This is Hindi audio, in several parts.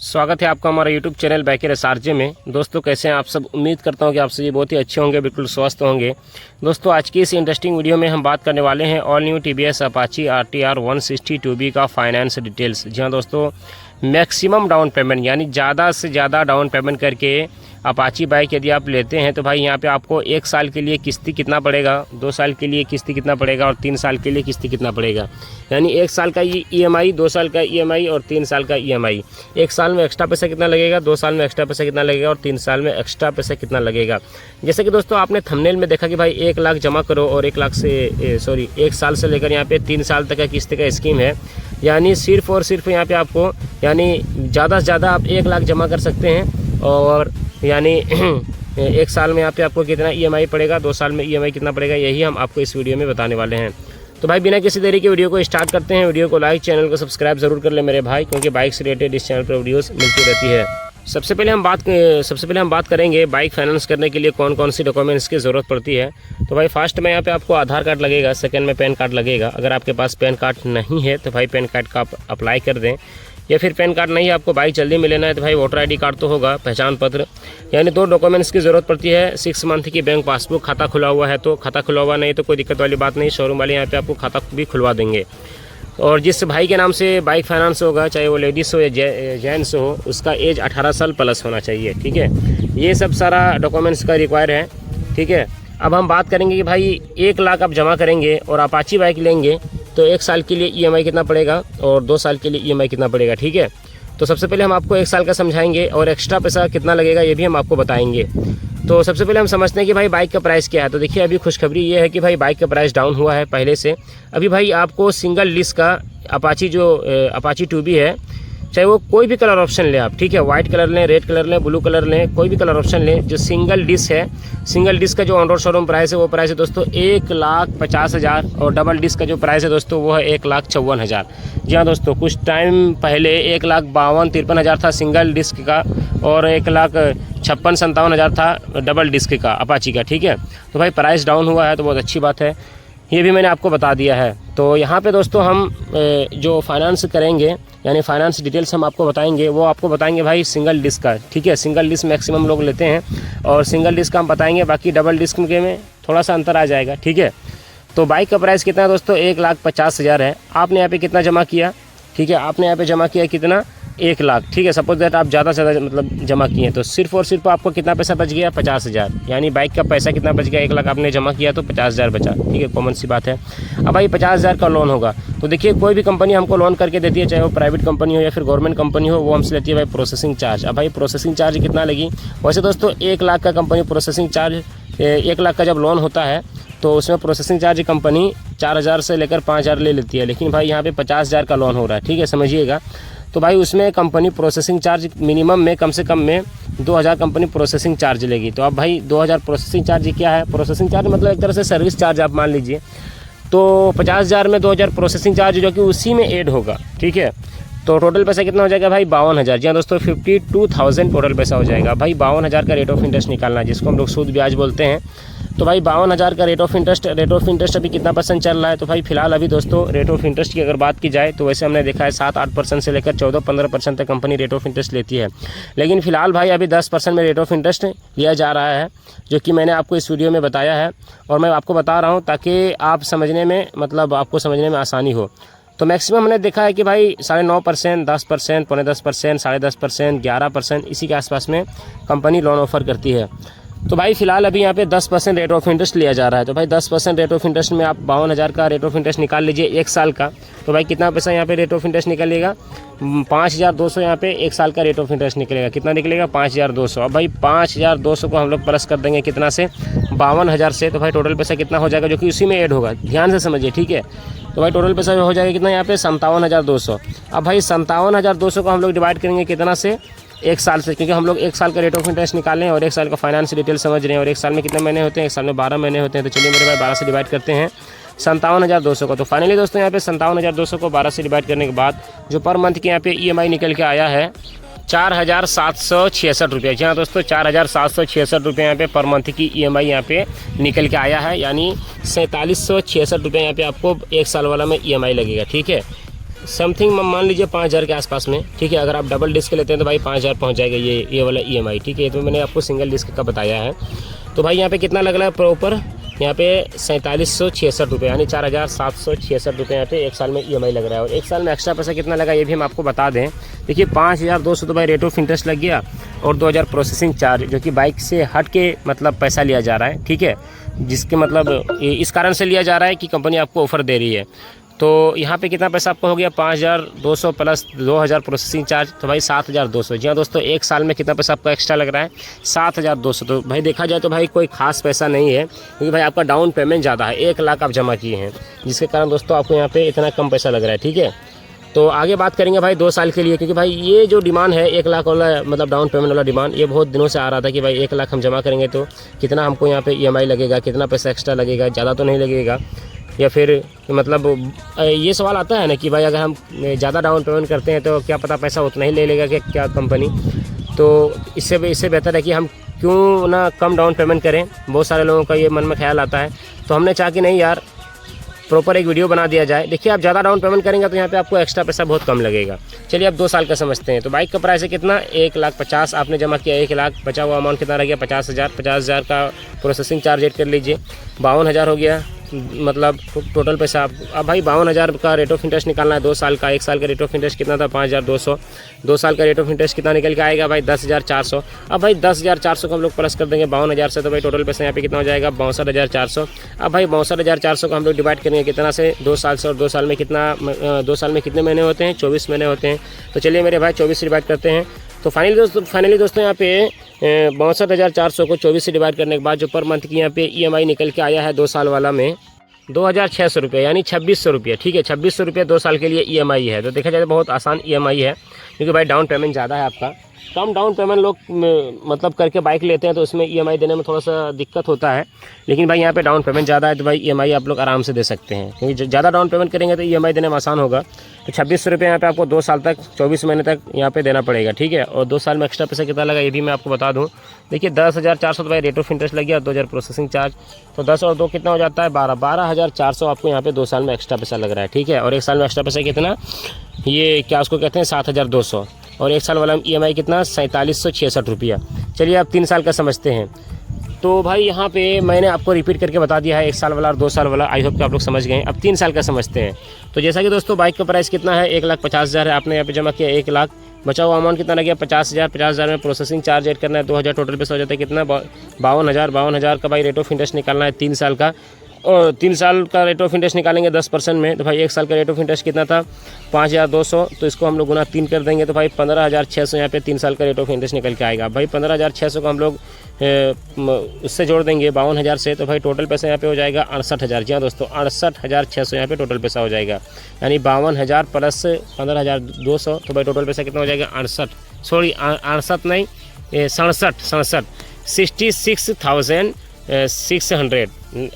स्वागत है आपका हमारा YouTube चैनल बाइकर एसआरजे में। दोस्तों कैसे हैं आप सब। उम्मीद करता हूं कि आप सभी बहुत ही अच्छे होंगे, बिल्कुल स्वस्थ होंगे। दोस्तों आज की इस इंटरेस्टिंग वीडियो में हम बात करने वाले हैं all new TVS Apache RTR 160 का फाइनेंस डिटेल्स। जी हाँ दोस्तों, मैक्सिमम डाउन पेमेंट यानी ज़्यादा से ज़्यादा डाउन पेमेंट करके अपाची बाइक यदि आप लेते हैं तो भाई यहाँ पे आपको 1 साल के लिए किस्ती कितना पड़ेगा, 2 साल के लिए किस्ती कितना पड़ेगा और 3 साल के लिए किस्ती कितना पड़ेगा। यानी 1 साल का EMI, 2 साल का EMI और 3 साल का EMI। 1 साल में एक्स्ट्रा पैसा कितना लगेगा, 2 साल में एक्स्ट्रा पैसा कितना लगेगा और 3 साल में एक्स्ट्रा पैसा कितना लगेगा। जैसे कि दोस्तों आपने थंबनेल में देखा कि भाई 1 लाख जमा करो और 1 साल से लेकर यहाँ पे 3 साल तक का किस्ती का स्कीम है। यानी सिर्फ और सिर्फ यहाँ पे आपको यानी ज़्यादा से ज़्यादा आप 1 लाख जमा कर सकते हैं और यानी 1 साल में यहाँ पे आपको कितना EMI पड़ेगा, 2 साल में EMI कितना पड़ेगा, यही हम आपको इस वीडियो में बताने वाले हैं। तो भाई बिना किसी देरी के वीडियो को स्टार्ट करते हैं। वीडियो को लाइक, चैनल को सब्सक्राइब जरूर कर ले मेरे भाई, क्योंकि बाइक से रिलेटेड इस चैनल पर वीडियोस मिलती रहती है। सबसे पहले हम बात करेंगे बाइक फाइनेंस करने के लिए कौन कौन सी डॉक्यूमेंट्स की ज़रूरत पड़ती है। तो भाई फर्स्ट में यहाँ पे आपको आधार कार्ड लगेगा, सेकंड में पैन कार्ड लगेगा। अगर आपके पास पैन कार्ड नहीं है तो भाई पैन कार्ड का आप अप्लाई कर दें, या फिर पैन कार्ड नहीं आपको बाइक जल्दी में लेना है तो भाई वोटर ID कार्ड तो होगा, पहचान पत्र। यानी 2 डॉक्यूमेंट्स की ज़रूरत पड़ती है। 6 मंथ की बैंक पासबुक, खाता खुला हुआ है तो खाता खुला हुआ नहीं तो कोई दिक्कत वाली बात नहीं, शोरूम वाले यहाँ पे आपको खाता भी खुलवा देंगे। और जिस भाई के नाम से बाइक फाइनेंस होगा, चाहे वो लेडीज़ हो या जेंट्स हो, उसका एज 18 साल प्लस होना चाहिए। ठीक है, ये सब सारा डॉक्यूमेंट्स का रिक्वायर है। ठीक है, अब हम बात करेंगे कि भाई 1 लाख आप जमा करेंगे और अपाची बाइक लेंगे तो 1 साल के लिए EMI कितना पड़ेगा और 2 साल के लिए EMI कितना पड़ेगा। ठीक है, तो सबसे पहले हम आपको 1 साल का समझाएंगे और एक्स्ट्रा पैसा कितना लगेगा ये भी हम आपको बताएंगे। तो सबसे पहले हम समझते हैं कि भाई बाइक का प्राइस क्या है। तो देखिए अभी खुशखबरी ये है कि भाई बाइक का प्राइस डाउन हुआ है पहले से। अभी भाई आपको सिंगल डिस्क का अपाची अपाची 2B है, चाहे वो कोई भी कलर ऑप्शन लें आप, ठीक है, वाइट कलर लें, रेड कलर लें, ब्लू कलर लें, कोई भी कलर ऑप्शन लें, जो सिंगल डिस्क है, सिंगल डिस्क का जो ऑन रोड शोरूम प्राइस है वो प्राइस है दोस्तों 1,50,000 और डबल डिस्क का जो प्राइस है दोस्तों वो है 1,54,000। जी हाँ दोस्तों, कुछ टाइम पहले 1,52,53,000 था सिंगल डिस्क का और 1,56,57,000 था डबल डिस्क का अपाची का। ठीक है, तो भाई प्राइस डाउन हुआ है तो बहुत अच्छी बात है, ये भी मैंने आपको बता दिया है। तो यहाँ पे दोस्तों हम जो फाइनेंस करेंगे यानी फाइनेंस डिटेल्स हम आपको बताएंगे, वो आपको बताएंगे भाई सिंगल डिस्क का। ठीक है, सिंगल डिस्क मैक्सिमम लोग लेते हैं और सिंगल डिस्क का हम बताएंगे, बाकी डबल डिस्क के में थोड़ा सा अंतर आ जाएगा। ठीक है, तो बाइक का प्राइस कितना है दोस्तों 1,50,000 है। आपने यहाँ पे कितना जमा किया, ठीक है, आपने यहाँ पे जमा किया कितना 1 लाख। ठीक है, सपोज दैट आप ज़्यादा से ज़्यादा मतलब जमा किए तो सिर्फ और सिर्फ आपको कितना पैसा बच गया 50,000। यानी बाइक का पैसा कितना बच गया, 1 लाख आपने जमा किया तो 50,000 बचा। ठीक है, कॉमन सी बात है। अब भाई 50,000 का लोन होगा तो देखिए कोई भी कंपनी हमको लोन करके देती है, चाहे वो प्राइवेट कंपनी हो या फिर गवर्नमेंट कंपनी हो, वो हमसे लेती है भाई प्रोसेसिंग चार्ज। अब भाई प्रोसेसिंग चार्ज कितना लगी, वैसे दोस्तों 1 लाख का कंपनी प्रोसेसिंग चार्ज 1 लाख का जब लोन होता है तो उसमें प्रोसेसिंग चार्ज कंपनी 4,000 से लेकर 5,000 ले लेती है, लेकिन भाई यहाँ पे 50,000 का लोन हो रहा है। ठीक है, समझिएगा। तो भाई उसमें कंपनी प्रोसेसिंग चार्ज मिनिमम में कम से कम में 2,000 कंपनी प्रोसेसिंग चार्ज लेगी। तो अब भाई 2,000 प्रोसेसिंग चार्ज क्या है, प्रोसेसिंग चार्ज मतलब एक तरह से सर्विस चार्ज आप मान लीजिए। तो 50,000 में 2,000 प्रोसेसिंग चार्ज जो कि उसी में ऐड होगा। ठीक है, तो टोटल पैसा कितना हो जाएगा भाई 52,000। जी हाँ दोस्तों, 52,000 टोटल पैसा हो जाएगा। भाई 52,000 का रेट ऑफ इंटरेस्ट निकालना है, जिसको हम लोग सूद ब्याज बोलते हैं। तो भाई 52,000 का रेट ऑफ इंटरेस्ट अभी कितना परसेंट चल रहा है। तो भाई फिलहाल अभी दोस्तों रेट ऑफ इंटरेस्ट की अगर बात की जाए तो वैसे हमने देखा है 7-8% से लेकर 14-15% तक कंपनी रेट ऑफ इंटरेस्ट लेती है, लेकिन फिलहाल भाई अभी 10% में रेट ऑफ इंटरेस्ट लिया जा रहा है, जो कि मैंने आपको इस वीडियो में बताया है और मैं आपको बता रहा हूँ ताकि आप समझने में मतलब आपको समझने में आसानी हो। तो मैक्सिमम हमने देखा है कि भाई 9.5%, 10%, 10.5%, 10.5%, 11%, इसी के आसपास में कंपनी लोन ऑफर करती है। तो भाई फिलहाल अभी यहाँ पे 10% रेट ऑफ इंटरेस्ट लिया जा रहा है। तो भाई 10% रेट ऑफ इंटरेस्ट में आप 52,000 का रेट ऑफ इंटरेस्ट निकाल लीजिए 1 साल का। तो भाई कितना पैसा यहाँ पे रेट ऑफ इंटरेस्ट निकलेगा 5,200। यहाँ पे 1 साल का रेट ऑफ इंटरेस्ट निकलेगा, कितना निकलेगा 5,200। अब भाई 5,200 को हम लोग प्लस कर देंगे कितना से 52,000 से, तो भाई टोटल पैसा कितना हो जाएगा जो कि उसी में ऐड होगा। ध्यान से समझिए, ठीक है। तो भाई टोटल पैसा हो जाएगा कितना यहाँ पे 57,200। अब भाई 57,200 को हम लोग डिवाइड करेंगे कितना से 1 साल से, क्योंकि हम लोग 1 साल का रेट ऑफ इंटरेस्ट निकालें और 1 साल का फाइनेंस डिटेल समझ रहे हैं। और 1 साल में कितने महीने होते हैं, 1 साल में 12 महीने होते हैं। तो चलिए मेरे भाई 12 से डिवाइड करते हैं 57,200 को। तो फाइनली दोस्तों यहाँ पे 57,200 को 12 से डिवाइड करने के बाद जो पर मंथ के यहाँ पे EMI निकल के आया है 4,766 रुपये। जी हाँ दोस्तों, 4,766 रुपये यहाँ पे पर मंथ की EMI यहाँ पे निकल के आया है, यानी 4,766 रुपये यहाँ पे आपको 1 साल वाला में EMI लगेगा। ठीक है, समथिंग मान लीजिए 5,000 के आसपास में, ठीक है। अगर आप डबल डिस्क लेते हैं तो भाई 5,000 पहुँच जाएगा ये वाला EMI, ठीक है। तो मैंने आपको सिंगल डिस्क का बताया है। तो भाई यहाँ पे कितना लग रहा है प्रॉपर, यहाँ पे 4766 रुपये यानी 4,766 रुपये यहाँ पे एक साल में EMI लग रहा है। और एक साल में एक्स्ट्रा पैसा कितना लगा ये भी हम आपको बता दें। देखिए 5,200 तो भाई रेट ऑफ इंटरेस्ट लग गया और 2,000 प्रोसेसिंग चार्ज, जो कि बाइक से हट के मतलब पैसा लिया जा रहा है, ठीक है। जिसके मतलब इस कारण से लिया जा रहा है कि कंपनी आपको ऑफ़र दे रही है। तो यहाँ पे कितना पैसा आपको हो गया, 5,200 प्लस 2,000 प्रोसेसिंग चार्ज, तो भाई 7,200। जी हाँ दोस्तों, एक साल में कितना पैसा आपको एक्स्ट्रा लग रहा है, 7,200। तो भाई देखा जाए तो भाई कोई खास पैसा नहीं है, क्योंकि भाई आपका डाउन पेमेंट ज़्यादा है, 1 लाख आप जमा किए हैं, जिसके कारण दोस्तों आपको यहाँ पे इतना कम पैसा लग रहा है, ठीक है। तो आगे बात करेंगे भाई 2 साल के लिए, क्योंकि भाई ये जो डिमांड है 1 लाख वाला मतलब डाउन पेमेंट वाला डिमांड, ये बहुत दिनों से आ रहा था कि भाई 1 लाख हम जमा करेंगे तो कितना हमको यहाँ पे EMI लगेगा, कितना पैसा एक्स्ट्रा लगेगा, ज़्यादा तो नहीं लगेगा। या फिर मतलब ये सवाल आता है ना कि भाई अगर हम ज़्यादा डाउन पेमेंट करते हैं तो क्या पता पैसा उतना ही ले लेगा कि क्या कंपनी। तो इससे बेहतर है कि हम क्यों ना कम डाउन पेमेंट करें। बहुत सारे लोगों का ये मन में ख्याल आता है, तो हमने चाहा कि नहीं यार प्रॉपर एक वीडियो बना दिया जाए। देखिए आप ज़्यादा डाउन पेमेंट करेंगे तो यहाँ पे आपको एक्स्ट्रा पैसा बहुत कम लगेगा। चलिए अब 2 साल का समझते हैं। तो बाइक का प्राइस है कितना, 1,50,000 आपने जमा किया, 1 लाख बचा हुआ अमाउंट कितना रह गया, 50,000। 50,000 का प्रोसेसिंग चार्ज ऐड कर लीजिए, 52,000 हो गया मतलब टोटल पैसा। अब भाई 52,000 का रेट ऑफ इंटरेस्ट निकालना है 2 साल का। 1 साल का रेट ऑफ इंटरेस्ट कितना था, 5,200। 2 साल का रेट ऑफ इंटरेस्ट कितना निकल के आएगा भाई, 10,400। अब भाई 10,400 को हम लोग प्लस कर देंगे 52,000 से, तो भाई टोटल पैसा यहाँ पे कितना हो जाएगा, 62,400। अब भाई 62,400 को हम लोग डिवाइड करेंगे कितना से, 2 साल से। और 2 साल में कितना, 2 साल में कितने महीने होते हैं, 24 महीने होते हैं। तो चलिए मेरे भाई 24 से डिवाइड करते हैं। तो फाइनली दोस्तों यहाँ पे 62,400 को 24 से डिवाइड करने के बाद जो पर मंथ की यहाँ पे EMI निकल के आया है 2 साल वाला में 2,600 रुपये यानी 2,600 रुपये, ठीक है। 2,600 रुपये 2 साल के लिए EMI है। तो देखा जाए तो बहुत आसान EMI है, क्योंकि भाई डाउन पेमेंट ज़्यादा है आपका। कम डाउन पेमेंट लोग मतलब करके बाइक लेते हैं तो उसमें EMI देने में थोड़ा सा दिक्कत होता है, लेकिन भाई यहाँ पे डाउन पेमेंट ज़्यादा है तो भाई EMI आप लोग आराम से दे सकते हैं, क्योंकि ज़्यादा डाउन पेमेंट करेंगे तो EMI देने में आसान होगा। तो 2,600 रुपये यहाँ पे आपको 2 साल तक 24 महीने तक यहाँ पे देना पड़ेगा, ठीक है। और 2 साल में एक्स्ट्रा पैसा कितना लगा ये भी मैं आपको बता दूँ। देखिए 10,400 तो भाई रेट ऑफ इंटरेस्ट लग गया, 2,000 प्रोसेसिंग चार्ज, तो 10 और 2 कितना हो जाता है, 12,400 आपको यहाँ पे 2 साल में एक्स्ट्रा पैसा लग रहा है, ठीक है। और 1 साल में एक्स्ट्रा पैसा कितना, ये क्या उसको कहते हैं, 7,200। और 1 साल वाला EMI कितना, 4,766 रुपया। चलिए अब 3 साल का समझते हैं। तो भाई यहाँ पे मैंने आपको रिपीट करके बता दिया है 1 साल वाला और 2 साल वाला, आई होप कि आप लोग समझ गए। अब 3 साल का समझते हैं। तो जैसा कि दोस्तों बाइक का प्राइस कितना है, 1,50,000 है, आपने यहाँ पे जमा किया 1 लाख, बचा हुआ अमाउंट कितना लग गया, 50,000। 50,000 में प्रोसेसिंग चार्ज ऐड करना है 2,000, टोटल पैसा हो जाता है कितना, 52,000 का भाई रेट ऑफ इंटरेस्ट निकालना है 3 साल का। और 3 साल का रेट ऑफ इंटरेस्ट निकालेंगे 10% में, तो भाई 1 साल का रेट ऑफ इंटरेस्ट कितना था, 5,200। तो इसको हम लोग गुना 3 कर देंगे तो भाई 15,600 यहाँ पे 3 साल का रेट ऑफ इंटरेस्ट निकल के आएगा। भाई 15,600 को हम लोग उससे जोड़ देंगे 52,000 से, तो भाई टोटल पैसा यहाँ पे हो जाएगा 68,000। जी हाँ दोस्तों, 68,600 यहाँ पे टोटल पैसा हो जाएगा, यानी 52,000 प्लस 15,200, तो भाई टोटल पैसा कितना हो जाएगा, 67 नहीं 66,600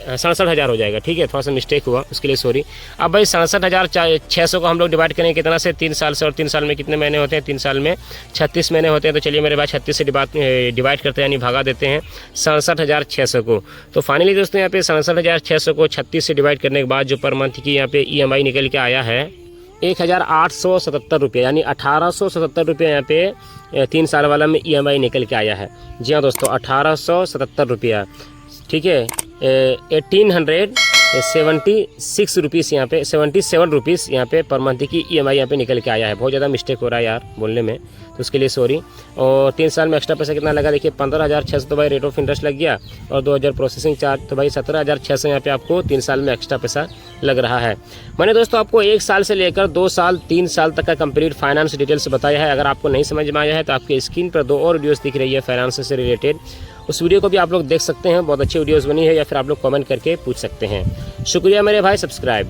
67,000 हो जाएगा, ठीक है। थोड़ा सा मिस्टेक हुआ, उसके लिए सॉरी। अब भाई 67,600 को हम लोग डिवाइड करेंगे कितना से, 3 साल से। और 3 साल में कितने महीने होते हैं, 3 साल में 36 महीने होते हैं। तो चलिए मेरे भाई 36 से डिवाइड करते हैं, यानी भागा देते हैं 67,600 को। तो फाइनली दोस्तों यहाँ पे 67,600 को 36 से डिवाइड करने के बाद जो पर मंथ की यहाँ पे EMI निकल के आया है 1,877 रुपये, यानी 1,877 रुपये यहाँ पे 3 साल वाला में EMI निकल के आया है। जी हाँ दोस्तों, 1,877 रुपया, ठीक है। 1,876 रुपीज़ यहाँ पे, 77 रुपीज़ यहाँ पे पर मंथ की EMI यहाँ पे निकल के आया है। बहुत ज़्यादा मिस्टेक हो रहा है यार बोलने में, तो उसके लिए सॉरी। और 3 साल में एक्स्ट्रा पैसा कितना लगा, देखिए 15,600 तो भाई रेट ऑफ इंटरेस्ट लग गया, और 2,000 प्रोसेसिंग चार्ज, तो भाई 17,600 यहाँ पे आपको 3 साल में एक्स्ट्रा पैसा लग रहा है। मैंने दोस्तों आपको 1 साल से लेकर 2 साल 3 साल तक का कंप्लीट फाइनेंस डिटेल्स बताया है। अगर आपको नहीं समझ में आया है तो आपकी स्क्रीन पर 2 और वीडियोज़ दिख रही है फाइनेंस से रिलेटेड, उस वीडियो को भी आप लोग देख सकते हैं, बहुत अच्छी वीडियोज़ बनी है, या फिर आप लोग कमेंट करके पूछ सकते हैं। शुक्रिया मेरे भाई, सब्सक्राइब।